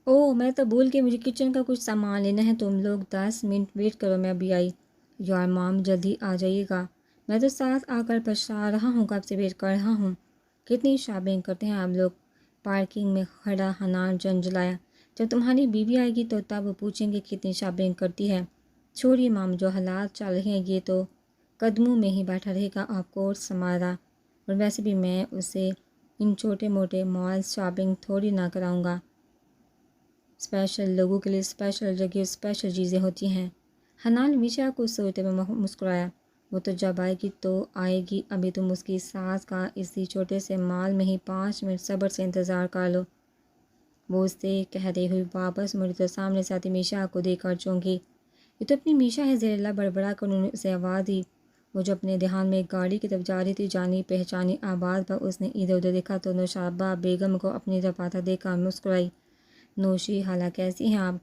اوہ میں تو بھول کے، مجھے کچن کا کچھ سامان لینا ہے، تم لوگ 10 منٹ ویٹ کرو، میں ابھی آئی۔ یار مام جلدی آ جائیے گا، میں تو ساتھ آ کر پچھتا رہا ہوں، کب سے ویٹ کر رہا ہوں۔ کتنی شاپنگ کرتے ہیں آپ لوگ؟ پارکنگ میں کھڑا حنان جھنجھلایا۔ جب تمہاری بیوی آئے گی تو تب وہ پوچھیں گے کتنی شاپنگ کرتی ہے۔ چھوڑیے مام، جو حالات چل رہے ہیں یہ تو قدموں میں ہی بیٹھا رہے گا آف کورس سمارا، اور ویسے بھی میں اسے ان چھوٹے موٹے مال شاپنگ تھوڑی نہ کراؤں گا۔ اسپیشل لوگوں کے لیے اسپیشل جگہ اسپیشل چیزیں ہوتی ہیں۔ حنان میشا کو سوچتے ہوئے مسکرایا۔ وہ تو جب آئے گی تو آئے گی، ابھی تم اس کی ساس کا اسی چھوٹے سے مال میں ہی 5 منٹ صبر سے انتظار کر لو۔ وہ اس سے کہتے ہوئے واپس مڑی تو سامنے سے آتی میشا کو دیکھ کر چونکی۔ یہ تو اپنی میشا ہے، زیر اللہ بڑبڑا کر انہوں نے اسے آواز دی۔ وہ جو اپنے دھیان میں ایک گاڑی کی طرف جا رہی تھی، جانی پہچانی آواز پر اس نے ادھر ادھر دیکھا تو نوشابہ بیگم کو اپنی طرف آتا دیکھ کر مسکرائی۔ نوشی خالہ کیسی ہیں آپ؟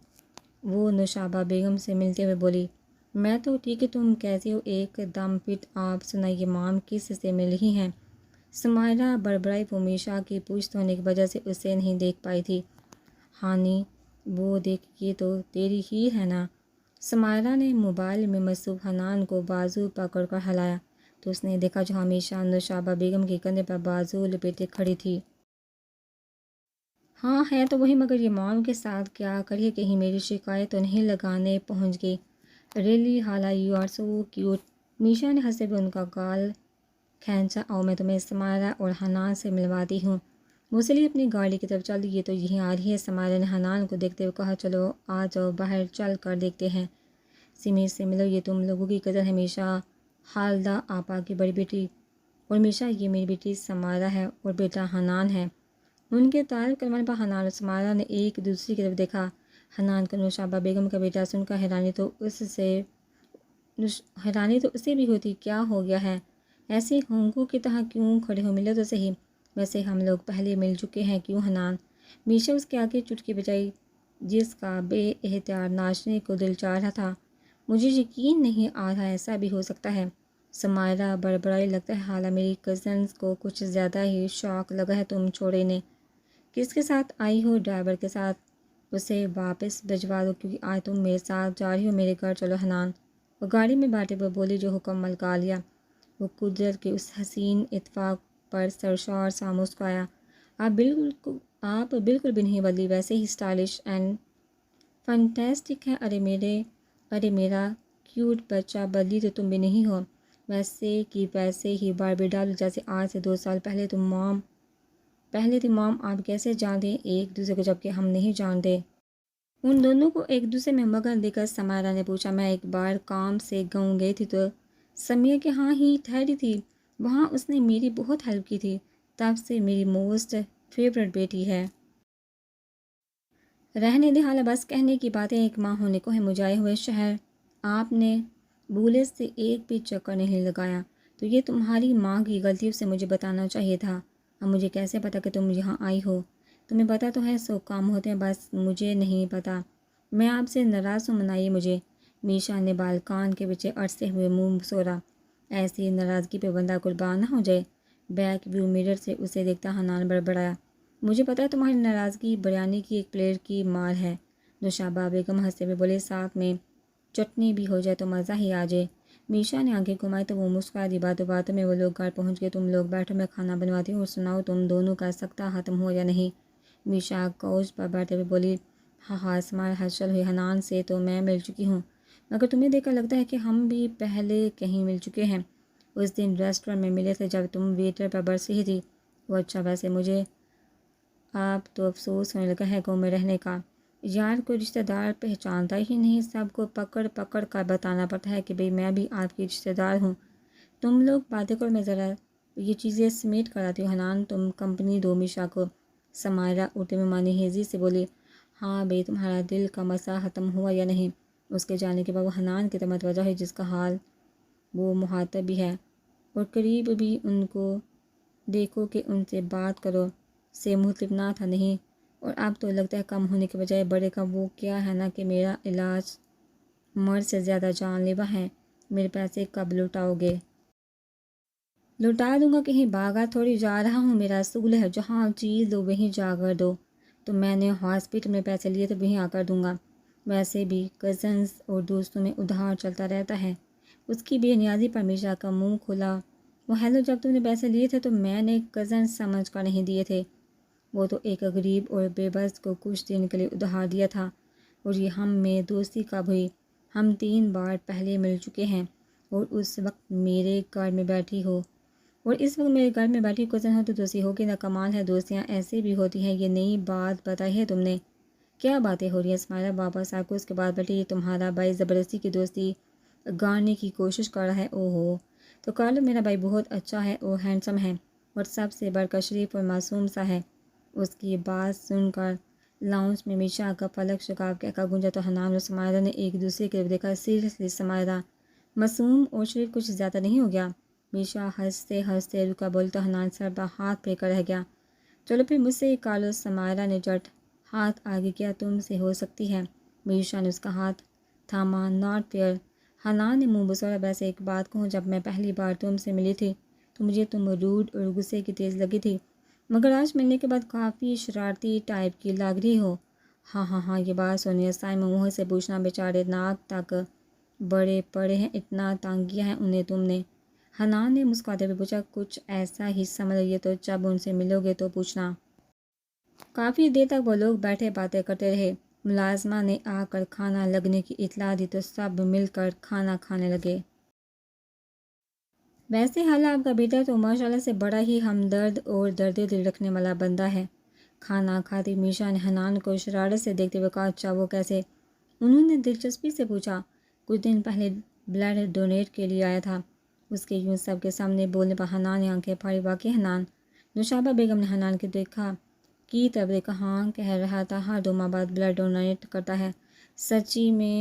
وہ نوشابہ بیگم سے ملتے ہوئے بولی۔ میں تو ٹھیک ہے، تم کیسے ہو؟ ایک دم فٹ، آپ سنائیے مام کس سے مل رہی ہیں؟ سمائرہ بڑبڑائی۔ وہ میشا کی پشت ہونے کی وجہ سے اسے نہیں دیکھ پائی تھی۔ ہانی وہ دیکھ، یہ تو تیری ہی ہے نا؟ سمائرہ نے موبائل میں مصروف حنان کو بازو پکڑ کر ہلایا تو اس نے دیکھا جو ہمیشہ نوشابہ بیگم کے کندھے پر بازو لپیٹے کھڑی تھی۔ ہاں ہے تو وہی، مگر یہ مام کے ساتھ کیا کریے، کہیں میری شکایت تو نہیں لگانے پہنچ گئی۔ ریلی حالہ you are so cute. Misha نے ہنستے ہوئے ان کا گال کھینچا۔ اور میں تمہیں سمائرہ اور حنان سے ملواتی ہوں۔ وہ چلی اپنی گاڑی کی طرف چل دی۔ یہ تو یہیں آ رہی ہے، سمائرہ نے حنان کو دیکھتے ہوئے کہا۔ چلو آ جاؤ، باہر چل کر دیکھتے ہیں۔ سمیر سے ملو، یہ تم لوگوں کی کزن ہے، میشا خالدہ آپا کی بڑی بیٹی، اور میشا یہ میری بیٹی سمائرہ ہے اور بیٹا حنان ہے۔ ان کے تعارف کروانے پر حنان اور سمائرہ نے ایک دوسرے کی طرف دیکھا۔ حنان کو نوشابہ بیگم کا بیٹا سن کر حیرانی تو اسے بھی ہوتی، کیا ہو گیا ہے؟ ایسے ہونگوں کی طرح کیوں کھڑے ہو؟ ملو تو صحیح، ویسے ہم لوگ پہلے مل چکے ہیں، کیوں حنان؟ میشا اس کے آگے چٹکی بجائی جس کا بے اختیار ناچنے کو دل چاہ رہا تھا۔ مجھے یقین نہیں آ رہا ایسا بھی ہو سکتا ہے۔ سمائرہ بڑبڑائی۔ لگتا ہے حالہ میری کزنز کو کچھ زیادہ ہی شوق لگا ہے تم چھوڑے نے۔ کس کے ساتھ آئی ہو؟ ڈرائیور کے ساتھ۔ اسے واپس بھجوا دو کیونکہ آج تم میرے ساتھ جا رہی ہو میرے گھر، چلو حنان۔ وہ گاڑی میں بیٹھے ہوئے بولی جو حکم ملکا لیا۔ وہ قدرت کے اس حسین اتفاق پر سرشار سا مسکرایا۔ آپ بالکل بھی نہیں بدلی، ویسے ہی اسٹائلش اینڈ فنٹیسٹک ہے۔ ارے میرا کیوٹ بچہ، بدلی تو تم بھی نہیں ہو، ویسے کی ویسے ہی باربی ڈال جیسے آج سے 2 سال پہلے تم تھی مام۔ آپ کیسے جانتے ہیں ایک دوسرے کو جبکہ ہم نہیں جانتے؟ ان دونوں کو ایک دوسرے میں مگن دیکھ کر سمائرہ نے پوچھا۔ میں ایک بار کام سے گاؤں گئی تھی تو سمیر کے ہاں ہی ٹھہری تھی، وہاں اس نے میری بہت ہیلپ کی تھی، تب سے میری موسٹ فیورٹ بیٹی ہے۔ رہنے دے حالہ، بس کہنے کی باتیں، ایک ماہ ہونے کو ہے مجھے آئے ہوئے شہر، آپ نے بھولے سے ایک بھی چکر نہیں لگایا، تو یہ تمہاری ماں کی غلطی، سے مجھے بتانا چاہیے تھا۔ اب مجھے کیسے پتہ کہ تم یہاں آئی ہو؟ تمہیں پتہ تو ہے 100 کام ہوتے ہیں، بس مجھے نہیں پتہ۔ میں آپ سے ناراض ہوں، منائیے مجھے۔ میشا نے بالکان کے پیچھے اڑستے ہوئے منہ سوڑا۔ ایسی ناراضگی پہ بندہ قربان نہ ہو جائے۔ بیک ویو مرر سے اسے دیکھتا حنان بڑبڑایا۔ مجھے پتہ ہے تمہاری ناراضگی بریانی کی ایک پلیٹ کی مار ہے۔ نوشابہ بیگم ہنستے ہوئے بولے، ساتھ میں چٹنی بھی ہو جائے تو مزہ ہی آ جائے۔ میشا نے آنکھیں گھمائی تو وہ مسکرا دی۔ باتوں باتوں میں وہ لوگ گھر پہنچ گئے۔ تم لوگ بیٹھو، میں کھانا بنواتی ہوں، اور سناؤ تم دونوں کا سکتا ختم ہو یا نہیں؟ میشا کوچ پر بیٹھے ہوئے بولی۔ ہاں اسمائل ہلچل ہوئی۔ حنان سے تو میں مل چکی ہوں، مگر تمہیں دیکھ کر لگتا ہے کہ ہم بھی پہلے کہیں مل چکے ہیں۔ اس دن ریسٹورنٹ میں ملے تھے جب تم ویٹر پر برس رہی تھی۔ وہ اچھا، ویسے مجھے اب تو افسوس ہونے لگا ہے گاؤں میں رہنے کا۔ یار کوئی رشتہ دار پہچانتا ہی نہیں، سب کو پکڑ پکڑ کر بتانا پڑتا ہے کہ بھئی میں بھی آپ کی رشتہ دار ہوں۔ تم لوگ باتیں کرو، میں ذرا یہ چیزیں سمیٹ کر آتی ہوں۔ حنان تم کمپنی دو میشا کو۔ سمائرہ اردو میں معنی خیزی سے بولی۔ ہاں بھئی، تمہارا دل کا مسئلہ ختم ہوا یا نہیں؟ اس کے جانے کے بعد وہ حنان کی طرف متوجہ ہوئی، جس کا حال وہ مخاطب بھی ہے، اور قریب بھی ان کو دیکھو کہ ان سے بات کرو سے مختلف نہ تھا، نہیں؟ اور اب تو لگتا ہے کم ہونے کے بجائے بڑے کا۔ وہ کیا ہے نا کہ میرا علاج مرض سے زیادہ جان لیوا ہے۔ میرے پیسے کب لوٹاؤ گے؟ لوٹا دوں گا، کہیں بھاگا تھوڑی جا رہا ہوں، میرا اصول ہے جہاں چیز دو وہیں جا کر دو۔ تو میں نے ہاسپٹل میں پیسے لیے تو وہیں آ کر دوں گا، ویسے بھی کزنز اور دوستوں میں ادھار چلتا رہتا ہے۔ اس کی بے نیازی پر میشا کا منہ کھلا۔ وہ ہیلو، جب تم نے پیسے لیے تھے تو میں نے کزنز سمجھ کر نہیں دیے تھے، وہ تو ایک غریب اور بے بس کو کچھ دن کے لیے ادھار دیا تھا، اور یہ ہم میں دوستی کب ہوئی؟ ہم 3 بار پہلے مل چکے ہیں، اور اس وقت میرے گھر میں بیٹھی ہو، اور اس وقت میرے گھر میں بیٹھی کزن ہو تو دوستی ہوگی نہ؟ کمال ہے، دوستیاں ایسے بھی ہوتی ہیں۔ یہ نئی بات بتائی ہے تم نے؟ کیا باتیں ہو رہی ہیں؟ سمائرہ واپس آ کر اس کے بعد بیٹھی، یہ تمہارا بھائی زبردستی کی دوستی گاڑنے کی کوشش کر رہا ہے؟ او ہو، تو کارلو میرا بھائی بہت اچھا ہے اور ہینڈسم ہے، اور سب سے بڑھ کر شریف اور معصوم سا ہے۔ اس کی بات سن کر لاؤنج میں میشا کا پلک شگاف کہہ گونجا تو حنان اور سمائرہ نے ایک دوسرے کی طرف دیکھا۔ سیریسلی سمائرہ، معصوم اور شریف کچھ زیادہ نہیں ہو گیا؟ میشا ہنستے ہنستے رکا، بول تو حنان سر پر ہاتھ پھیر کر رہ گیا۔ چلو پھر مجھ سے کارلو، سمائرہ نے جٹ ہاتھ آگے کیا، تم سے ہو سکتی ہے؟ میشا نے اس کا ہاتھ تھاما۔ Not fair. حنان نے منہ بسوڑا، ویسے ایک بات کہوں، جب میں پہلی بار تم سے ملی تھی تو مجھے تم روڈ اور غصے کی تیز لگی تھی، مگر آج ملنے کے بعد کافی شرارتی ٹائپ کی لگ رہی ہو۔ ہاں ہاں ہاں، یہ بات سنی سائمہ منہ سے پوچھنا، بیچارے ناک تک بڑے پڑے ہیں، اتنا تنگ کیا ہے انہیں تم نے؟ حنان نے مسکراتے ہوئے پوچھا، کچھ ایسا ہی سمجھ رہی ہے تو جب ان سے ملو گے تو پوچھنا۔ کافی دیر تک وہ لوگ بیٹھے باتیں کرتے رہے۔ ملازمہ نے آ کر کھانا لگنے کی اطلاع دی تو سب مل کر کھانا کھانے لگے۔ ویسے حال آپ کا بیٹا تو ماشاءاللہ سے بڑا ہی ہمدرد اور درد دل رکھنے والا بندہ ہے۔ کھانا کھاتی میشا نے حنان کو شرارت سے دیکھتے ہوئے کہا، اچھا وہ کیسے؟ انہوں نے دلچسپی سے پوچھا۔ کچھ دن پہلے بلڈ ڈونیٹ کے لیے آیا تھا۔ اس کے یوں سب کے سامنے بولنے پر حنان نے آنکھیں پھاڑی۔ واقعی حنان؟ نوشابہ بیگم نے حنان کی طرف دیکھا۔ ہاں، کہہ رہا تھا ہر 2 ماہ بعد بلڈ ڈونیٹ کرتا ہے۔ سچی میں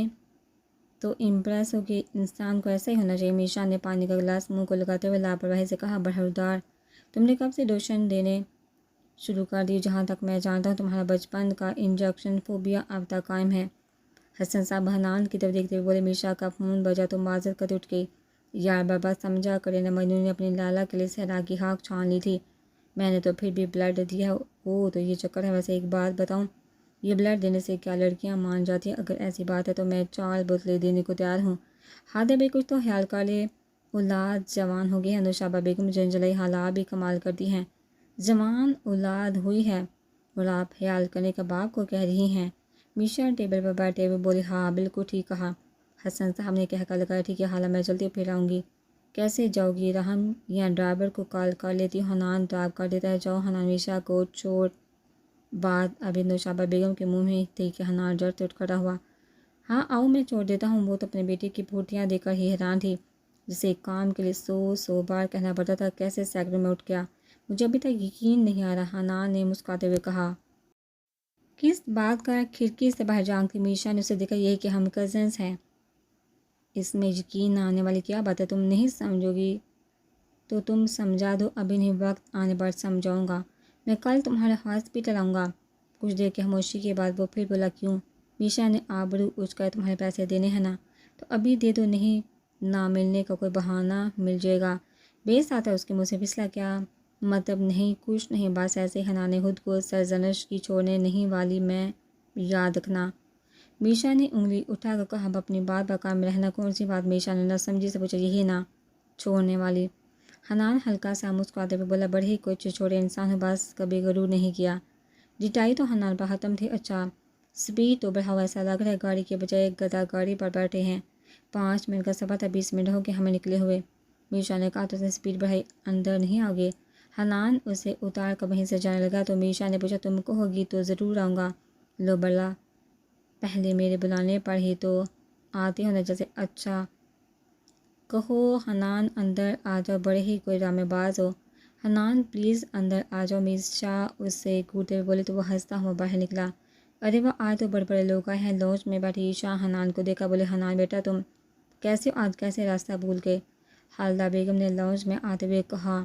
تو امپریس ہو کہ انسان کو ایسا ہی ہونا چاہیے۔ میشا نے پانی کا گلاس منہ کو لگاتے ہوئے لاپرواہی سے کہا، بہودار، تم نے کب سے ڈونیشن دینے شروع کر دی؟ جہاں تک میں جانتا ہوں تمہارا بچپن کا انجیکشن فوبیا اب تک قائم ہے۔ حسن صاحب حنان کی طرف دیکھتے ہوئے بولے۔ میشا کا فون بجا تو معذرت کرتے اٹھ گئی۔ یار بابا، سمجھا کرے نہ، مجنون نے اپنی لالا کے لیے صحرا کی خاک چھان لی تھی، میں نے تو پھر بھی بلڈ دیا۔ او تو یہ چکر ہے۔ ویسے ایک بات بتاؤں، یہ بلڈ دینے سے کیا لڑکیاں مان جاتی ہیں؟ اگر ایسی بات ہے تو میں 4 بوتلیں دینے کو تیار ہوں۔ ہادے بھائی کچھ تو خیال کر لے، اولاد جوان ہو گئی ہے۔ نوشابہ بیگم جنجلائی، حالات بھی کمال کرتی ہیں، جوان اولاد ہوئی ہے اور آپ خیال کرنے کا باپ کو کہہ رہی ہیں؟ میشا ٹیبل پر بیٹھے ہوئے بولی، ہاں بالکل ٹھیک کہا۔ حسن صاحب نے کہہ کر لگایا، ٹھیک ہے حالہ، میں جلدی پھر آؤں گی۔ کیسے جاؤ گی؟ رحم یا ڈرائیور کو کال کر لیتی ہوں، حنان ڈرائیو کر دیتا ہے۔ جاؤ حنان میشا کو چھوڑ۔ بات ابھی نوشابہ بیگم کے منہ میں تھی کہ حنان جڑ سے اٹھ کھڑا ہوا۔ ہاں آؤ، میں چھوڑ دیتا ہوں۔ وہ تو اپنے بیٹے کی پھرتیاں دیکھ کر ہی حیران تھی، جسے ایک کام کے لیے 100 بار کہنا پڑتا تھا، کیسے سیکنڈ میں اٹھ گیا؟ مجھے ابھی تک یقین نہیں آ رہا، حنان نے مسکراتے ہوئے کہا۔ کس بات کا؟ کھڑکی سے باہر جھانکتی میشا نے اسے دیکھا، یہ کہ ہم کزنز ہیں، اس میں یقین نہ آنے والی کیا بات ہے؟ تم نہیں سمجھو گی تو تم سمجھا دو، ابھی نہیں، وقت آنے پر سمجھاؤں گا۔ میں کل تمہارے ہاسپٹل آؤں گا۔ کچھ دیر کی خاموشی کے بعد وہ پھر بولا، کیوں؟ میشا نے آبرو اچھ کر، تمہارے پیسے دینے ہیں نا، تو ابھی دے دو، نہیں نہ ملنے کا کوئی بہانہ مل جائے گا۔ بیس آتا ہے اس کے منہ سے پھسلا، کیا مطلب؟ نہیں کچھ نہیں، بس ایسے ہی۔ حنان نے خود کو سرزنش کی چھوڑنے نہیں والی میں، یاد رکھنا۔ میشا نے انگلی اٹھا کر کہا، اب اپنی بات پر قائم رہنا۔ کون سی بات؟ میشا نے نہ سمجھی سے پوچھا۔ یہی نا، چھوڑنے والی۔ حنان ہلکا سا مسکراتے ہوئے بولا، بڑے ہی کچھ چھوڑے انسان ہو، بس کبھی غرور نہیں کیا۔ ڈٹائی تو حنان پر ختم تھی۔ اچھا سپیڈ تو بڑھاؤ، ایسا لگ رہا ہے گاڑی کے بجائے گدھا گاڑی پر بیٹھے ہیں۔ 5 منٹ کا سفر تھا، 20 منٹ ہو کے ہمیں نکلے ہوئے۔ میشا نے کہا، تو اس نے سپیڈ بڑھائی، اندر نہیں آؤ گے؟ حنان اسے اتار کر وہیں سے جانے لگا تو میشا نے پوچھا، تم کہو گی تو ضرور آؤں گا۔ لو بلا، پہلے میرے بلانے پر ہی تو آتے ہو نا، جیسے اچھا کہو حنان اندر آ جاؤ، بڑے ہی کوئی ڈرامے باز ہو۔ حنان پلیز اندر آ جاؤ، میشا اس سے گھورتے ہوئے بولے تو وہ ہنستا ہوا باہر نکلا۔ ارے واہ، آج تو بڑے بڑے لوگ آئے ہیں۔ لاؤنج میں بیٹھی عائشہ حنان کو دیکھا، بولے، حنان بیٹا تم کیسے ہو؟ آج کیسے راستہ بھول گئے؟ خالدہ بیگم نے لاؤنج میں آتے ہوئے کہا،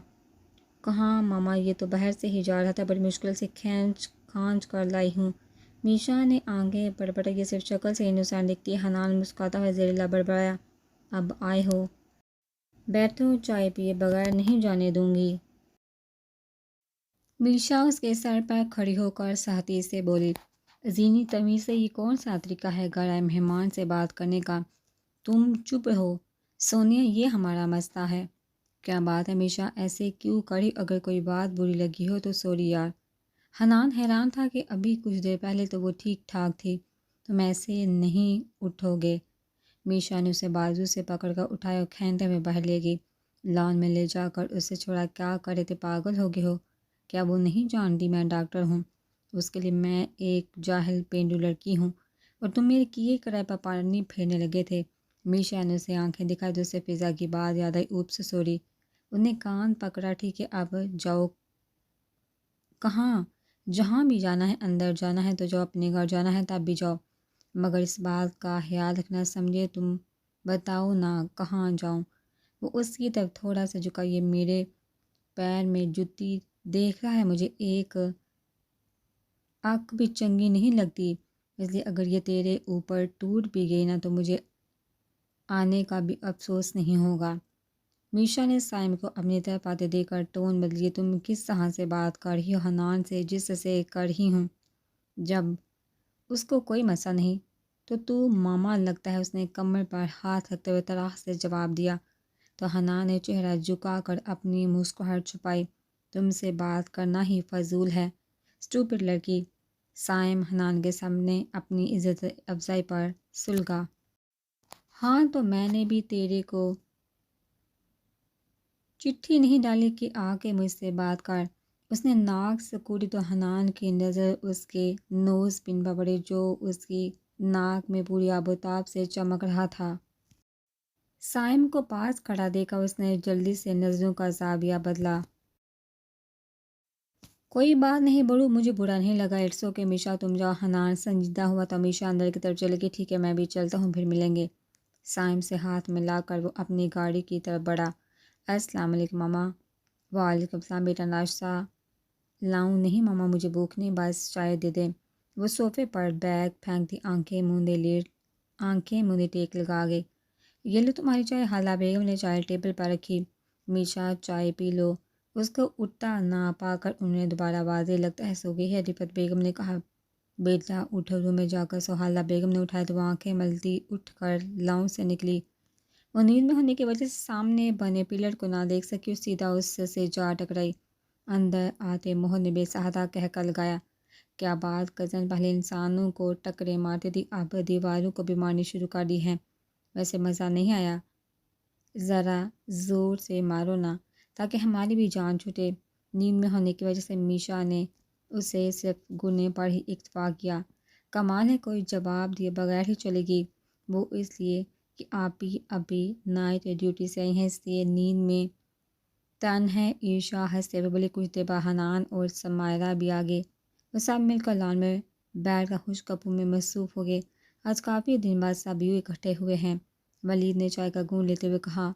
کہاں ماما، یہ تو باہر سے ہی جا رہا تھا، بڑی مشکل سے کھانچ کر لائی ہوں۔ میشا نے آنکھیں بڑبڑائی، یہ صرف شکل سے انوسینٹ دکھتی ہے۔ حنان مسکراتا ہوا زیر لب بڑبڑایا، اب آئے ہو، بیٹھو، چائے پیے بغیر نہیں جانے دوں گی۔ میشا اس کے سر پر کھڑی ہو کر سختی سے بولی، ذہنی تمیز سے یہ کون سا طریقہ ہے غیر مہمان سے بات کرنے کا؟ تم چپ رہو سونیا، یہ ہمارا مسئلہ ہے۔ کیا بات ہے میشا، ایسے کیوں کری؟ اگر کوئی بات بری لگی ہو تو سوری یار۔ حنان حیران تھا کہ ابھی کچھ دیر پہلے تو وہ ٹھیک ٹھاک تھی۔ تم ایسے نہیں اٹھو گے۔ میشا نے اسے بازو سے پکڑ کر اٹھایا اور کھینتے میں باہر لے گئی۔ لان میں لے جا کر اسے چھوڑا۔ کیا کرے تھے؟ پاگل ہو گئے ہو کیا؟ وہ نہیں جانتی میں ڈاکٹر ہوں، اس کے لیے میں ایک جاہل پینڈو لڑکی ہوں، اور تم میرے کیے کرائے پر پانی پھیرنے لگے تھے۔ میشا نے اسے آنکھیں دکھائی تو اسے فضا کی بات یاد آئی۔ Opus sorry. انہیں کان پکڑا، ٹھیک ہے اب جاؤ۔ کہاں؟ جہاں بھی جانا ہے، اندر جانا ہے تو جاؤ، اپنے گھر جانا ہے تب بھی جاؤ، مگر اس بات کا خیال رکھنا، سمجھے؟ تم بتاؤ نا کہاں جاؤں؟ وہ اس کی طرف تھوڑا سا جھکا۔ یہ میرے پیر میں جوتی دیکھ رہا ہے، مجھے ایک آنکھ بھی چنگی نہیں لگتی، اس لیے اگر یہ تیرے اوپر ٹوٹ بھی گئی نا تو مجھے آنے کا بھی افسوس نہیں ہوگا۔ میشا نے سائم کو اپنی طرف آتے دیکھ کر ٹون بدلی۔ تم کس طرح سے بات کر رہی ہو حنان سے؟ جس سے کر رہی ہوں، جب اس کو کوئی مسئلہ نہیں تو ماما لگتا ہے، اس نے کمر پر ہاتھ رکھتے ہوئے طرح سے جواب دیا۔ تو حنان نے چہرہ جھکا کر اپنی مسکراہٹ چھپائی۔ تم سے بات کرنا ہی فضول ہے، اسٹوپڈ لڑکی۔ سائم حنان کے سامنے اپنی عزت افزائی پر سلگا۔ ہاں تو میں نے بھی تیرے کو چٹھی نہیں ڈالی کہ آ کے مجھ سے بات کر۔ اس نے ناک سکوڑی تو حنان کی نظر اس کے نوز پن پر پڑی جو اس کی ناک میں پوری آب و تاب سے چمک رہا تھا۔ سائم کو پاس کھڑا دیکھا اس نے جلدی سے نظروں کا زاویہ بدلا۔ کوئی بات نہیں بڑو، مجھے برا نہیں لگا۔ اٹس اوکے میشا، تم جاؤ۔ حنان سنجیدہ ہوا تو میشا اندر کی طرف چلے گی۔ ٹھیک ہے میں بھی چلتا ہوں، پھر ملیں گے۔ سائم سے ہاتھ ملا کر وہ اپنی گاڑی کی طرف بڑھا۔ السلام علیکم ماما۔ وعلیکم السلام بیٹا، ناشتہ لاؤں؟ نہیں ماما مجھے بھوک نہیں، بس چائے دے دیں۔ وہ صوفے پر بیگ پھینکتی آنکھیں موندے ٹیک لگا گئی۔ یہ لو تمہاری چائے۔ حالہ بیگم نے چائے ٹیبل پر رکھی۔ میشا چائے پی لو۔ اس کو اٹھتا نہ پا کر انہیں دوبارہ واضح لگتا ہے سو گئی ہے۔ رفت بیگم نے کہا بیٹا اٹھو، روم میں جا کر سو۔ حالہ بیگم نے اٹھایا تو وہ آنکھیں ملتی اٹھ کر لاؤں سے نکلی۔ وہ نیند میں ہونے کی وجہ سے سامنے بنے پلر کو نہ دیکھ سکی، سیدھا اس سے جا ٹکرائی۔ اندر آتے موہن نے بے سہادہ کہکا لگایا، کیا بات کزن پہلے انسانوں کو ٹکرے مارتی تھی، اب دیواروں کو بھی مارنی شروع کر دی ہے۔ ویسے مزہ نہیں آیا؟ ذرا زور سے مارو نا تاکہ ہماری بھی جان چھوٹے۔ نیند میں ہونے کی وجہ سے میشا نے اسے صرف گنے پر ہی اکتفا کیا۔ کمال ہے، کوئی جواب دیے بغیر ہی چلے گی۔ وہ اس لیے کہ آپ ہی ابھی نائٹ ڈیوٹی سے آئی ہیں، اس لیے نیند میں تن ہے۔ عیشا ہنستے ہوئے بولے۔ کچھ دیر بعد حنان اور سمائرہ بھی آ گئے۔ وہ سب مل کر لان میں بیٹھ کر خشک گپوں میں مصروف ہو گئے۔ آج کافی دن بعد سب یوں اکٹھے ہوئے ہیں۔ ولید نے چائے کا گھونٹ لیتے ہوئے کہا،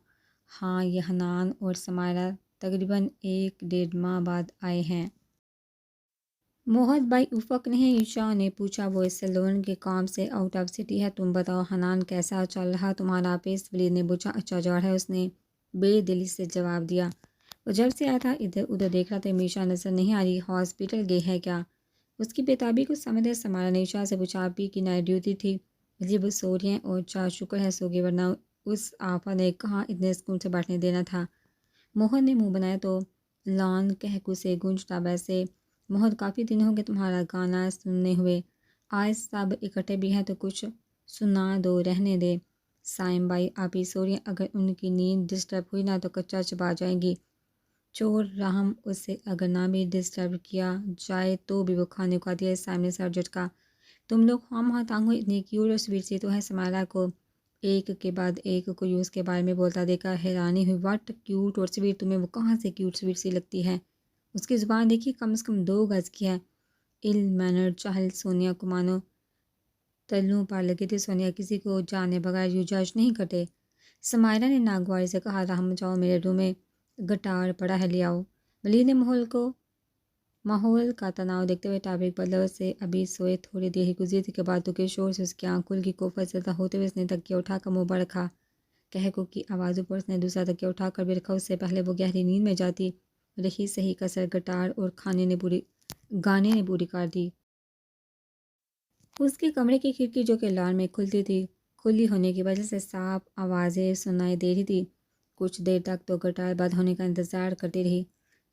ہاں یہ حنان اور سمائرہ تقریباً 1.5 ماہ بعد آئے ہیں۔ موحد بھائی افق نہیں ہے؟ عیشا نے پوچھا۔ وہ اس سیلون کے کام سے آؤٹ آف سٹی ہے۔ تم بتاؤ حنان کیسا چل رہا تمہارا آفس؟ ولید نے پوچھا۔ اچھا جا رہا ہے، اس نے بے دلی سے جواب دیا۔ وہ جب سے آیا تھا ادھر ادھر دیکھ رہا تھا۔ میشا نظر نہیں آ رہی، ہاسپٹل گئی ہے کیا؟ اس کی بےتابی کو سمجھتے سمائرہ نے عیشا سے پوچھا۔ آپ ہی کی نائٹ ڈیوٹی تھی، اس لیے وہ سو رہی ہیں؟ اور اچھا شکر ہے سو گئی، ورنہ اس آفا نے کہاں اتنے سکون سے بیٹھنے دینا تھا۔ موہن نے منہ بنایا تو لان کہکو سے گونجتا، ویسے موہن کافی دن ہو گئے تمہارا گانا سننے ہوئے، آج سب اکٹھے بھی ہیں تو کچھ سنا دو، رہنے دے۔ سائم بھائی آپ ہی سو رہی ہیں، اگر ان کی نیند ڈسٹرب ہوئی نا تو کچا چبا جائیں گی۔ چور رحم اسے اگر نہ بھی ڈسٹرب کیا جائے تو بھی وہ کھانے کو آتی ہے۔ سائم نے سر جھٹکا۔ تم لوگ خواہ مخواہ تانگ ہو، اتنی کیوٹ اور سویٹ سی تو ہے۔ سمائرہ کو ایک کے بعد ایک کو اس کے بارے میں بولتا دیکھا حیرانی ہوئی۔ واٹ کیوٹ اور سویٹ؟ تمہیں وہ کہاں سے کیوٹ سویٹ سی لگتی ہے؟ اس کی زبان دیکھی، کم سے کم 2 گز کی ہے۔ ایل مینر چہل سونیا کو مانو تلوں پر لگے تھے۔ سونیا کسی کو جانے بغیر یوں جج نہیں کرتے۔ سمائرہ نے ناگواری سے کہا، رحم جاؤ، میرے روم میں گٹار پڑا ہے، لے آؤ۔ ولید نے ماحول کا تناؤ دیکھتے ہوئے ٹاپک بدلا۔ اس سے ابھی سوئے تھوڑی دیر ہی گزری تھی کہ باتوں کے شور سے اس کی آنکھ کھل گئی۔ کوفت زدہ ہوتے ہوئے اس نے تکیہ اٹھا کر منہ پر رکھا۔ کہکو کی آوازوں پر اس نے دوسرا تکیہ اٹھا کر بھی رکھا۔ اس سے پہلے وہ گہری نیند میں جاتی رہی صحیح کسر گٹار اور گانے نے پوری کر دی۔ اس کے کمرے کی کھڑکی جو کہ لان میں کھلتی تھی، کھلی ہونے کی وجہ سے صاف آوازیں سنائی دے رہی تھی۔ کچھ دیر تک تو گٹار بند ہونے کا انتظار کرتی رہی۔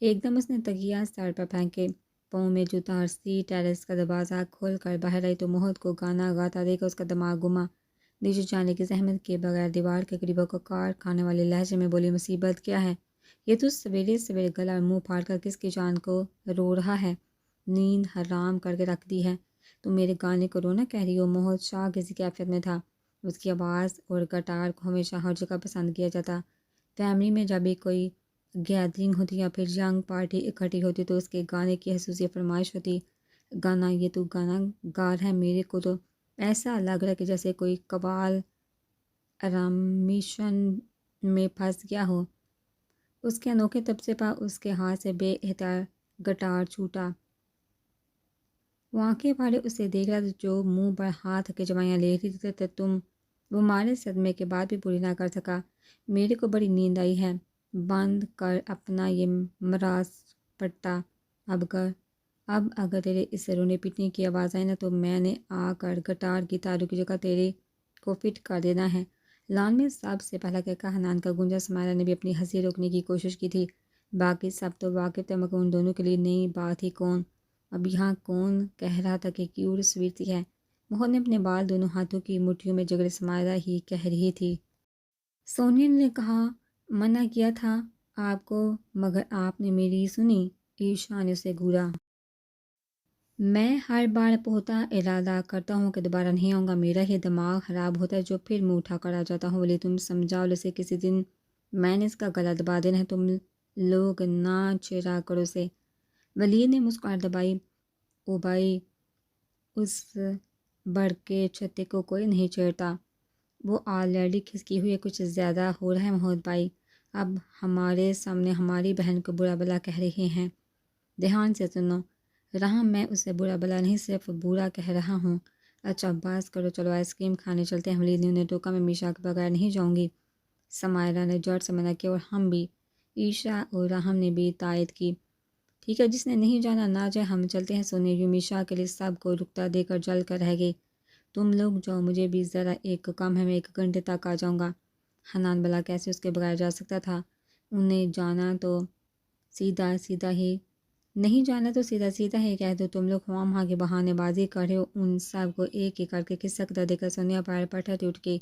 ایک دم اس نے تکیہ سر پر پھینکے، پاؤں میں جوتا اور سی ٹیرس کا دروازہ کھول کر باہر آئی تو محت کو گانا گاتا دیکھ اس کا دماغ گما۔ نیچے جانے کی زحمت کے بغیر دیوار کے قریب کو کار کھانے والے لہجے میں بولی، مصیبت کیا ہے؟ یہ تو سویرے سویرے گلا اور منہ پھاڑ کر کس کی جان کو رو رہا ہے؟ نیند حرام کر کے رکھ دی ہے۔ تم میرے گانے کو رونا کہہ رہی ہو؟ محت شاہ کسی کیفیت میں تھا۔ اس کی آواز اور گٹار کو ہمیشہ ہر جگہ پسند کیا جاتا۔ فیملی میں جب بھی کوئی گیدرنگ ہوتی یا پھر ینگ پارٹی اکٹھی ہوتی تو اس کے گانے کی خصوصی فرمائش ہوتی۔ گانا، یہ تو گانا گا رہا ہے؟ میرے کو تو ایسا لگ رہا ہے کہ جیسے کوئی قوال رامشن میں پھنس گیا ہو۔ اس کے انوکھے تبصرے پر اس کے ہاتھ سے بے احتیاط گٹار چھوٹا۔ وہ آنکھیں پھاڑے اسے دیکھ رہا تھا جو منہ پر ہاتھ کے جوائیاں لے رہی تھی۔ تم وہ مارے صدمے کے بعد بھی پوری نہ کر سکا۔ میرے کو بڑی نیند آئی ہے۔ بند کر اپنا یہ مراس پٹا۔ اب اگر تیرے اس رونے پیٹنے کی آواز آئی نا تو میں نے آ کر گٹار کی تاروں کی جگہ تیرے کو فٹ کر دینا ہے۔ لان میں سب سے پہلا کہا حنان کا گونجا۔ سمائرہ نے بھی اپنی ہنسی روکنے کی کوشش کی تھی۔ باقی سب تو واقف تھے مگر ان دونوں کے لیے نئی بات ہی کون؟ اب یہاں کون کہہ رہا تھا کہ کیوٹ سویٹی ہے؟ محت نے اپنے بال دونوں ہاتھوں کی مٹھیوں میں جگڑے۔ سمائرہ ہی کہہ رہی تھی۔ سونیا نے کہا منع کیا تھا آپ کو مگر آپ نے میری سنی؟ عیشا نے اسے گھورا۔ میں ہر بار پختہ ارادہ کرتا ہوں کہ دوبارہ نہیں آؤں گا، میرا ہی دماغ خراب ہوتا ہے جو پھر منہ اٹھا کر آ جاتا ہوں۔ ولی تم سمجھاؤ اسے، کسی دن میں نے اس کا گلا دبا دینا ہے۔ تم لوگ نہ چھیڑا کرو اسے۔ ولید نے مسکراہٹ دبائی۔ او بھائی، اس بڑکے چھتے کو کوئی نہیں چھیڑتا، وہ آلریڈی کھسکی ہوئی ہے۔ کچھ زیادہ ہو رہا ہے محت بھائی، اب ہمارے سامنے ہماری بہن کو برا بلا کہہ رہے ہیں۔ دھیان سے سنو رحم، میں اسے برا بلا نہیں صرف برا کہہ رہا ہوں۔ اچھا بس کرو، چلو آئس کریم کھانے چلتے ہیں۔ ولید نے انہیں ٹوکا، میں میشا کے بغیر نہیں جاؤں گی۔ سمائرہ نے جوٹ سے منع کیا اور ہم بھی۔ عیشا اور رحم نے بھی تائید کی۔ ٹھیک ہے، جس نے نہیں جانا نہ جائے، ہم چلتے ہیں سونے۔ یوں میشا کے لیے سب کو رکتا دے کر جل کر رہ گئی۔ تم لوگ جاؤ، مجھے بھی ذرا ایک کام ہے، میں 1 گھنٹے تک آ جاؤں گا۔ حنان بھلا کیسے اس کے بغیر جا سکتا تھا؟ انہیں جانا تو سیدھا سیدھا ہی نہیں جانا تو سیدھا سیدھا ہی کہہ دو۔ تم لوگ خواہ مخواہ کی بہانے بازی کر رہے ہو۔ ان سب کو ایک ایک کر کے کھسکتا دے کر سونیا پیر پٹھتی اٹھ گئی۔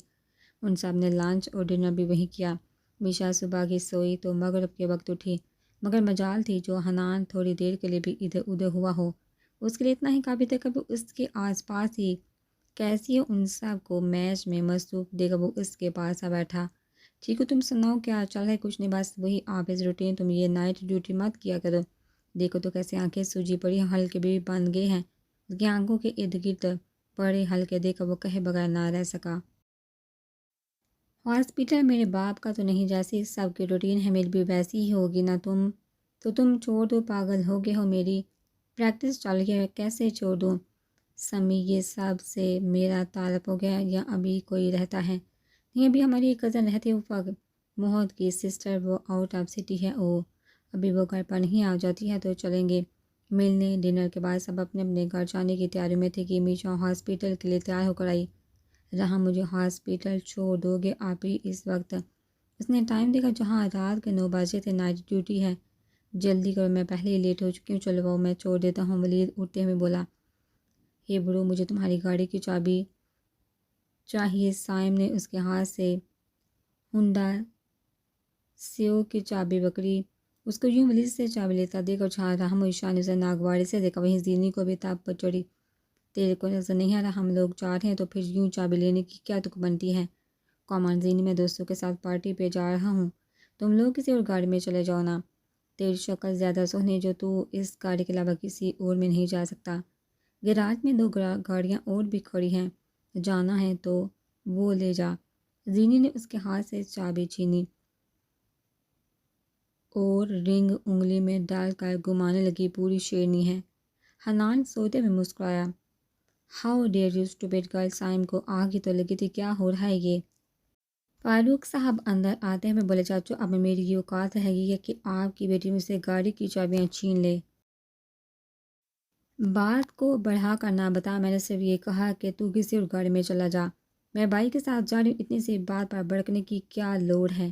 ان سب نے لنچ اور ڈنر بھی وہیں کیا۔ میشا صبح کی سوئی تو مغرب کے وقت اٹھی، مگر مجال تھی جو حنان تھوڑی دیر کے لیے بھی ادھر ادھر ہوا ہو، اس کے لیے اتنا ہی کافی تھا۔ کبھی اس کے آس پاس ہی کیسی ہے، ان سب کو میچ میں مصروف دیکھ کر وہ اس کے پاس آ بیٹھا۔ ٹھیک ہو، تم سناؤ کیا چل رہا ہے؟ کچھ نہیں، بس وہی آفس روٹین۔ تم یہ نائٹ ڈیوٹی مت کیا کرو۔ دیکھو تو کیسے آنکھیں سوجی پڑی ہیں، حلقے بھی بن گئے ہیں۔ اس کی آنکھوں کے ارد گرد پڑے حلقے دیکھ کر وہ کہے بغیر نہ رہ سکا۔ ہاسپٹل میرے باپ کا تو نہیں، جیسی سب کی روٹین ہے میری بھی ویسی ہی ہوگی نا۔ تم چھوڑ دو، پاگل ہو گئے ہو؟ میری پریکٹس چل رہی ہے، کیسے چھوڑ دوں؟ سمی، یہ سب سے میرا تعلق ہو گیا یا ابھی کوئی رہتا ہے؟ نہیں، ابھی ہماری ایک کزن رہتی ہے، محت کی سسٹر، وہ آؤٹ آف سٹی ہے۔ او، ابھی وہ گھر پر نہیں آ جاتی ہے تو چلیں گے ملنے۔ ڈنر کے بعد سب اپنے اپنے گھر جانے کی تیاری میں تھے کہ میشا ہاسپٹل کے لیے تیار ہو کر آئی۔ رہا مجھے ہاسپٹل چھوڑ دو گے آپ ہی اس وقت؟ اس نے ٹائم دیکھا، جہاں رات کے 9 بجے تھے۔ نائٹ ڈیوٹی ہے، جلدی کرو، میں پہلے ہی لیٹ ہو چکی ہوں۔ چلو وہ میں چھوڑ دیتا ہوں، ولید اٹھتے ہوئے بولا۔ ہے برو، مجھے تمہاری گاڑی کی چابی چاہیے۔ سائم نے اس کے ہاتھ سے ہونڈا سیو کی چابی پکڑی، اس کو یوں ولید سے چابی لیتا دیکھ اور جہاں رحم و عیشا نے اسے ناگواری سے دیکھا وہیں زینی کو بھی تاب پر چڑھی۔ تیرے کو نظر نہیں آ رہا ہم لوگ جا رہے ہیں تو پھر یوں چابی لینے کی کیا تک بنتی ہے؟ کامان زینی، میں دوستوں کے ساتھ پارٹی پہ جا رہا ہوں، تم لوگ کسی اور گاڑی میں چلے جاؤ نا۔ تیری شکل زیادہ سونی ہے جو تو اس گاڑی کے علاوہ کسی اور میں نہیں جا سکتا۔ گیراج میں 2 گاڑیاں اور بھی کھڑی ہیں، جانا ہے تو وہ لے جا۔ زینی نے اس کے ہاتھ سے چابی چھینی اور رنگ انگلی میں ڈال کر گھمانے لگی، پوری شیرنی ہے۔ حنان سوتے ہوئے مسکرایا۔ How dare you stupid girl, Saim کو آگ ہی تو لگی تھی، کیا ہو رہا ہے یہ؟ فاروق صاحب اندر آتے ہوئے بولے چاچو اب میری یہ اوقات رہے گی کہ آپ کی بیٹی مجھ سے گاڑی کی چابیاں چھین لے؟ بات کو بڑھا کر نہ بتا، میں نے صرف یہ کہا کہ تو کسی اور گاڑی میں چلا جا، میں بھائی کے ساتھ جا رہی ہوں، اتنی سی بات پر بھڑکنے کی کیا لوڑ ہے؟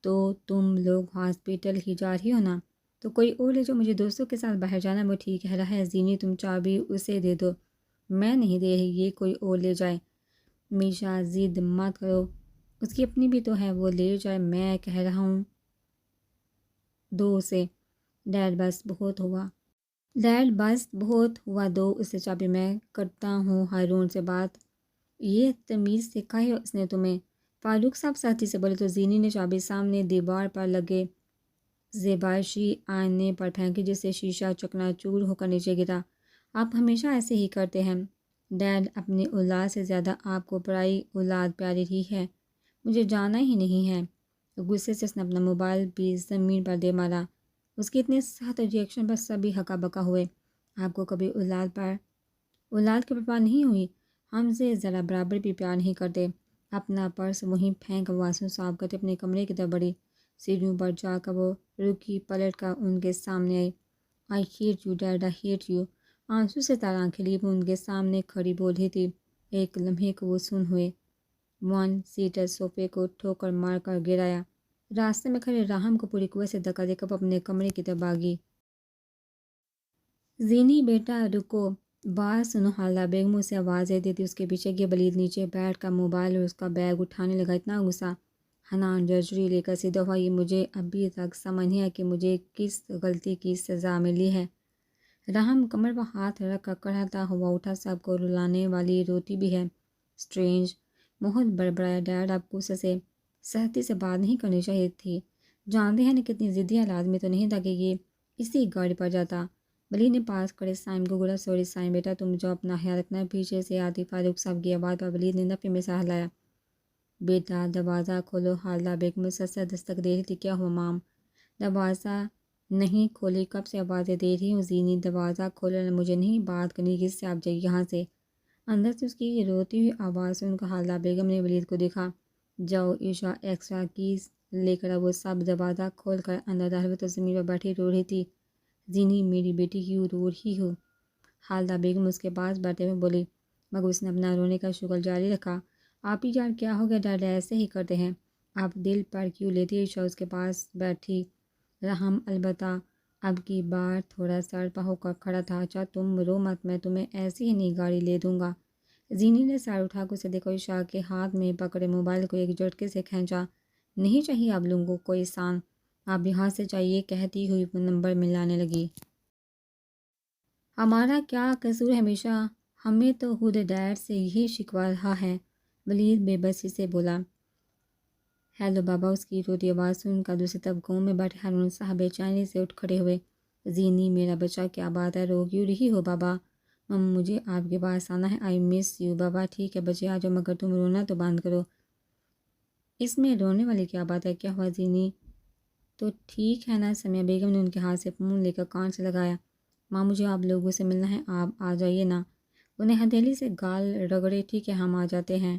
تو تم لوگ ہاسپٹل ہی جا رہی ہو نا، تو کوئی اور لے جو، مجھے دوستوں کے ساتھ باہر جانا وہ ٹھیک ہے رہا ہے، زینی تم چابی اسے دے دو۔ میں نہیں دے رہی، یہ کوئی اور لے جائے۔ میشا ضد مت کرو، اس کی اپنی بھی تو ہے، وہ لے جائے، میں کہہ رہا ہوں دو اسے۔ ڈیڈ بس بہت ہوا، دو اسے چابی، میں کرتا ہوں ہارون سے بات۔ یہ تمیز سکھائی اس نے تمہیں؟ فاروق صاحب ساتھی سے بولے تو زینی نے چابی سامنے دیوار پر لگے زیبائشی آئینے پر پھینکی، جس سے شیشہ چکنا چور ہو کر نیچے گرا۔ آپ ہمیشہ ایسے ہی کرتے ہیں ڈیڈ، اپنی اولاد سے زیادہ آپ کو پرائی اولاد پیاری رہی ہے، مجھے جانا ہی نہیں ہے۔ غصے سے اس نے اپنا موبائل بھی زمین پر دے مارا۔ اس کے اتنے سخت ریئیکشن پر سبھی ہکا بکا ہوئے۔ آپ کو کبھی اولاد کی پرواہ نہیں ہوئی؟ ہم سے ذرا برابر بھی پیار نہیں کرتے۔ اپنا پرس وہیں پھینک واشروم صاف کرتے اپنے کمرے کی طرف بڑھی۔ سیڑھیوں پر جا کر وہ رکی، پلٹ کر ان کے سامنے آئی۔ I hate you dad, I hate you. آنسو سے تر آنکھیں لیے وہ ان کے سامنے کھڑی بول رہی تھی۔ ایک لمحے کو وہ سن ہوئے۔ ون سیٹر صوفے کو ٹھوکر مار کر گرایا۔ راستے میں کھڑے راہم کو پوری قوت سے دھکا دے کر اپنے کمرے کی طرف بھاگی۔ زینی بیٹا رکو، بات سنو، حالہ بیگم اسے آوازیں دیتی اس کے پیچھے گیا۔ ولید نیچے بیٹھ کر موبائل اور اس کا بیگ اٹھانے لگا۔ اتنا غصہ حنان جرجری لے کر سیدھا ہوا۔ یہ مجھے ابھی تک سمجھ نہیں ہے کہ مجھے کس غلطی کی سزا ملی ہے۔ راہم کمر پر ہاتھ رکھ کر کڑھاتا ہوا اٹھا۔ سب کو رلانے والی روٹی بھی ہے، اسٹرینج۔ بہت بڑبڑایا ڈیڈ، آپ کو اسے سختی سے بات نہیں کرنی چاہیے تھی، جانتے ہیں نا کتنی ضدی ہے، لازمی تو نہیں تھا کہ یہ اسی گاڑی پر جاتا۔ ولید نے پاس کھڑے سائم کو گولا، سوری سائم بیٹا، تم جو اپنا خیال رکھنا۔ پیچھے سے آتی فاروق صاحب کی آواز پر ولید نے نفی میں سر ہلایا۔ بیٹا دروازہ کھولو، حالہ بیگم مسلسل دستک دے رہی تھی۔ کیا ہوا مام؟ دروازہ نہیں کھولی، کب سے آوازیں دے رہی ہوں؟ زینی دروازہ کھولو، مجھے نہیں بات کرنی کس سے، آپ جائیے یہاں سے۔ اندر سے اس کی روتی ہوئی آواز سن کر حالہ بیگم نے ولید کو دیکھا۔ جاؤ عشاء ایکسٹرا کیز لے کر وہ سب دروازہ کھول کر اندر داخل ہوئے تو زمین پر بیٹھی رو رہی تھی۔ زینی میری بیٹی کیوں رو رہی ہو؟ حالہ بیگم اس کے پاس بیٹھے ہوئے بولی، مگر اس نے اپنا رونے کا شغل جاری رکھا۔ آپ ہی جان کیا ہو گیا ڈیڈ، ایسے ہی کرتے ہیں، آپ دل پر کیوں لیتی؟ عشاء اس کے پاس بیٹھی رحم البتہ اب کی بار تھوڑا سر پا ہو کر کھڑا تھا۔ اچھا تم رو مت، میں تمہیں ایسی ہی نئی گاڑی لے دوں گا۔ زینی نے سر اٹھا کر اسے دیکھا، عشاء کے ہاتھ میں پکڑے موبائل کو ایک جھٹکے سے کھینچا۔ نہیں چاہیے آپ لوگوں کو کوئی احسان، آپ یہاں سے چاہیے، کہتی ہوئی وہ نمبر ملانے لگی۔ ہمارا کیا قصور ہے ہمیشہ، ہمیں تو خود ڈیڈ سے یہی شکوا رہا ہے، ولید بے بسی سے بولا۔ ہیلو بابا، اس کی روتی آواز سن کر دوسری طرف گاؤں میں بیٹھے ہارون صاحب بے چینی سے اٹھ کھڑے ہوئے۔ زینی میرا بچہ کیا بات ہے، رو کیوں رہی ہو بابا؟ مجھے آپ کے پاس آنا ہے، آئی مس یو بابا۔ ٹھیک ہے بچے آ جاؤ، مگر تم رونا تو بند کرو۔ اس میں رونے والی کیا بات ہے، کیا ہوا زینی؟ تو ٹھیک ہے نا، سمیہ بیگم نے ان کے ہاتھ سے فون لے کر کان سے لگایا۔ ماں مجھے آپ لوگوں سے ملنا ہے، آپ آ جائیے نا۔ انہیں ہتھیلی سے گال رگڑے، ٹھیک ہے ہم آ جاتے ہیں۔